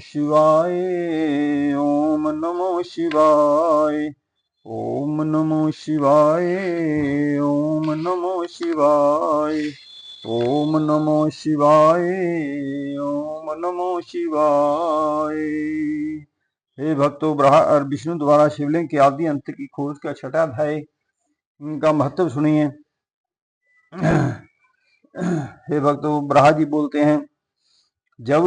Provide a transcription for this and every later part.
शिवाय। ओम नमो शिवाय। ओम नमो शिवाय। ओम नमो शिवाय। ओम नमो शिवाय। ओम नमो शिवाय। हे भक्तों, ब्रह्मा और विष्णु द्वारा शिवलिंग के आदि अंत की खोज का छठा अध्याय का महत्व सुनिए। हे भक्तों, ब्रह्मा जी बोलते हैं, जब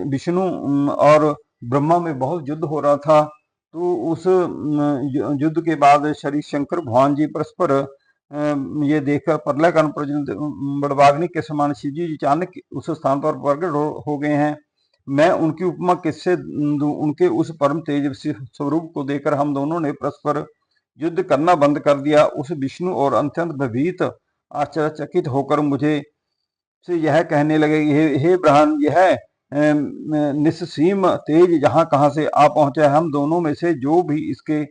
विष्णु और ब्रह्मा में बहुत युद्ध हो रहा था, तो उस युद्ध के बाद श्री शंकर भगवान जी परस्पर ये देखकर प्रलय काल बड़वाग्नि के समान शिव जी अचानक उस स्थान पर प्रकट हो गए हैं। मैं उनकी उपमा किससे दूं? उनके उस परम तेज स्वरूप को देखकर हम दोनों ने परस्पर युद्ध करना बंद कर दिया। उस विष्णु और अत्यंत भयभीत आश्चर्यचकित होकर मुझे से यह कहने लगे, हे ब्रह्मन, यह निस्सीम तेज जहां कहां से आ पहुंचा है। हम दोनों में से जो भी इसके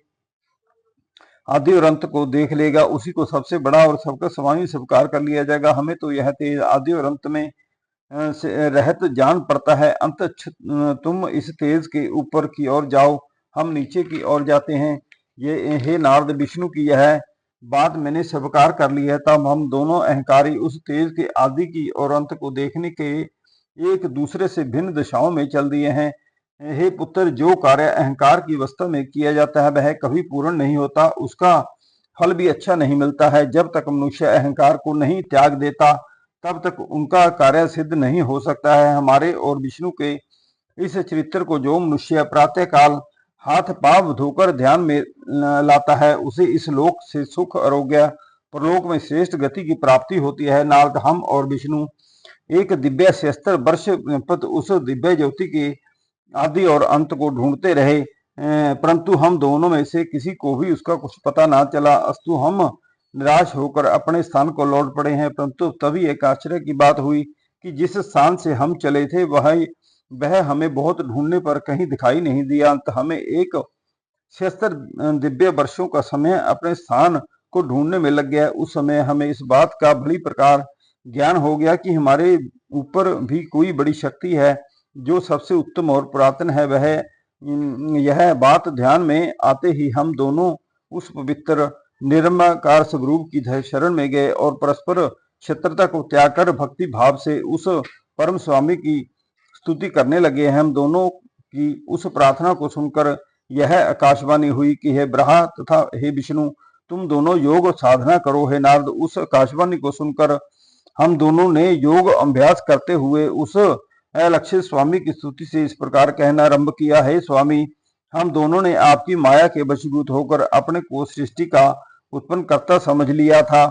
आदि और अंत को देख लेगा, उसी को सबसे बड़ा और सबका स्वामी स्वीकार कर लिया जाएगा। हमें तो यह तेज आदि और अंत में से रहत जान पड़ता है। अंत तुम इस तेज के ऊपर की ओर जाओ, हम नीचे की ओर जाते हैं। ये हे नारद, विष्णु की यह बात मैंने स्वीकार कर ली है। तब हम दोनों अहंकारी उस तेज के आदि की और अंत को देखने के एक दूसरे से भिन्न दिशाओं में चल दिए हैं। हे पुत्र, जो कार्य अहंकार की अवस्था में किया जाता है वह कभी पूर्ण नहीं होता, उसका फल भी अच्छा नहीं मिलता है। जब तक मनुष्य अहंकार को नहीं त्याग देता, तब तक उनका कार्य सिद्ध नहीं हो सकता है। हमारे और विष्णु के इस चरित्र को जो मनुष्य प्रातः काल हाथ पांव धोकर ध्यान में लाता है, उसे इस लोक से सुख, आरोग्य, परलोक में श्रेष्ठ गति की प्राप्ति होती है। नारद, हम और विष्णु एक दिव्य शस्त्र वर्ष पद उस दिव्य ज्योति के आदि और अंत को ढूंढते रहे, परंतु हम दोनों में से किसी को भी उसका कुछ पता ना चला। अस्तु, हम निराश होकर अपने स्थान को लौट पड़े हैं। परंतु तभी एक आश्चर्य की बात हुई कि जिस स्थान से हम चले थे वह हमें बहुत ढूंढने पर कहीं दिखाई नहीं दिया। अंत हमें एक 76 दिव्य वर्षों का समय अपने स्थान को ढूंढने में लग गया। उस समय हमें इस बात का भली प्रकार ज्ञान हो गया कि हमारे ऊपर भी कोई बड़ी शक्ति है जो सबसे उत्तम और पुरातन है। वह यह बात ध्यान में आते ही हम दोनों उस पवित्र निर्मकार स्वरूप की शरण में गए और परस्पर शत्रुता को त्याग कर भक्ति भाव से उस परम स्वामी की स्तुति करने लगे। हम दोनों की उस प्रार्थना को सुनकर यह आकाशवाणी हुई कि हे ब्रह्मा तथा हे विष्णु, तुम दोनों योग साधना करो। हे नारद, उस आकाशवाणी को सुनकर हम दोनों ने योग अभ्यास करते हुए उस अलक्षित स्वामी की स्तुति से इस प्रकार कहना आरंभ किया, हे स्वामी, हम दोनों ने आपकी माया के वशीभूत होकर अपने को सृष्टि का उत्पन्न करता समझ लिया था।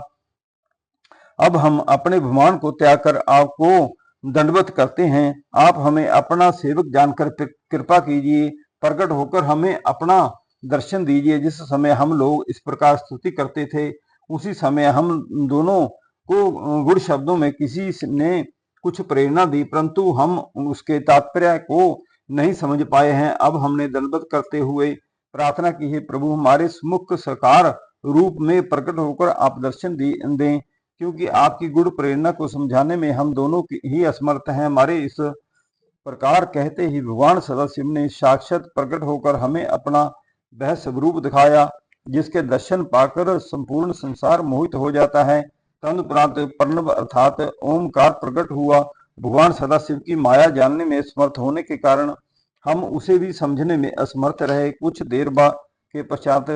अब हम अपने अभिमान को त्याग कर आपको दंडवत करते हैं। आप हमें अपना सेवक जानकर कृपा कीजिए, प्रकट होकर हमें अपना दर्शन दीजिए। जिस समय हम लोग इस प्रकार स्तुति करते थे, उसी समय हम दोनों को गुड़ शब्दों में किसी ने कुछ प्रेरणा दी, परंतु हम उसके तात्पर्य को नहीं समझ पाए हैं। अब हमने दंडवत करते हुए प्रार्थना की है, प्रभु, हमारे मुख साकार रूप में प्रकट होकर आप दर्शन दें, क्योंकि आपकी गुड़ प्रेरणा को समझाने में हम दोनों ही असमर्थ हैं। हमारे इस प्रकार कहते ही भगवान सदाशिव ने साक्षात प्रकट होकर हमें अपना वह स्वरूप दिखाया जिसके दर्शन पाकर संपूर्ण संसार मोहित हो जाता है। तदुपरांत प्रणव अर्थात ओमकार प्रकट हुआ। भगवान सदाशिव की माया जानने में समर्थ होने के कारण हम उसे भी समझने में असमर्थ रहे। कुछ देर के पश्चात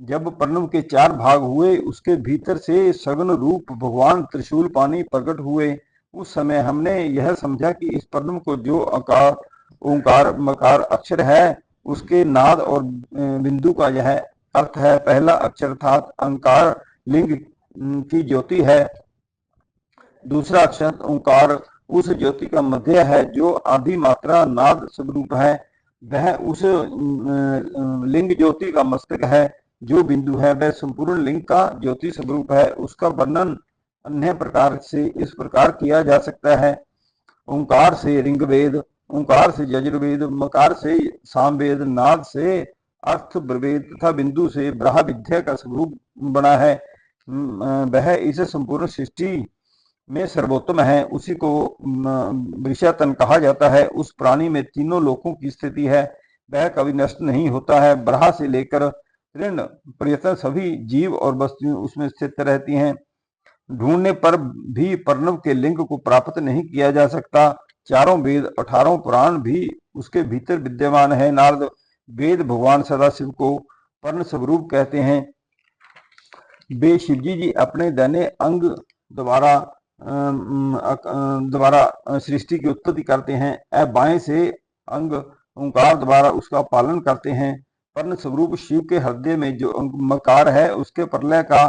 जब प्रणव के 4 भाग हुए, उसके भीतर से सगुण रूप भगवान त्रिशूल पानी प्रकट हुए। उस समय हमने यह समझा कि इस प्रणव को जो आकार ओंकार मकार अक्षर है, उसके नाद और बिंदु का यह अर्थ है। पहला अक्षर अर्थात अंकार लिंग की ज्योति है। दूसरा अक्षर ओंकार उस ज्योति का मध्य है जो आदि मात्रा नाद स्वरूप है। वह उस लिंग ज्योति का मस्तक है। जो बिंदु है वह संपूर्ण लिंग का ज्योति स्वरूप है। उसका वर्णन अन्य प्रकार से इस प्रकार किया जा सकता है। ओंकार से ऋग्वेद, ओंकार से यजुर्वेद, मकार से सामवेद, नाद से अर्थवेद तथा बिंदु से ब्रह्म विद्या का स्वरूप बना है। वह इस संपूर्ण सृष्टि में सर्वोत्तम है, उसी को वृषातन कहा जाता है। उस प्राणी में तीनों लोकों की स्थिति है, वह कभी नष्ट नहीं होता है। बराह से लेकर तृण पर्यटन सभी जीव और वस्तुएं उसमें स्थित रहती हैं। ढूंढने पर भी पर्णव के लिंग को प्राप्त नहीं किया जा सकता। चारों वेद 18 पुराण भी उसके भीतर विद्यमान है। नारद वेद भगवान सदाशिव को पर्ण स्वरूप कहते हैं। वे शिवजी जी अपने दाहिने अंग द्वारा सृष्टि की उत्पत्ति करते हैं। बाएं से अंग ओंकार द्वारा उसका पालन करते हैं। पर्ण स्वरूप शिव के हृदय में जो मकार है, उसके प्रलय का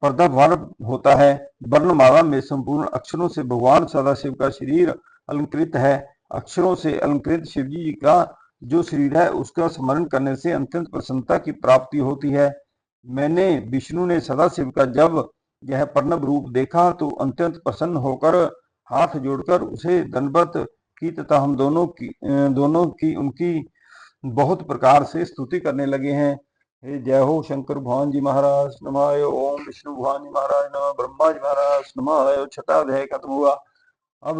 पर्दाभार होता है। वर्णमाला में संपूर्ण अक्षरों से भगवान सदाशिव का शरीर अलंकृत है। अक्षरों से अलंकृत शिवजी जी का जो शरीर है, उसका स्मरण करने से अत्यंत प्रसन्नता की प्राप्ति होती है। मैंने विष्णु ने सदाशिव का जब यह प्रणव रूप देखा तो अत्यंत प्रसन्न होकर हाथ जोड़कर उसे दंडवत की तथा हम दोनों की उनकी बहुत प्रकार से स्तुति करने लगे हैं। हे जय हो शंकर भगवान जी महाराज नमः। ओम विष्णु भगवान जी महाराज नमः। ब्रह्मा जी महाराज नमः। छठा अध्याय खत्म हुआ। अब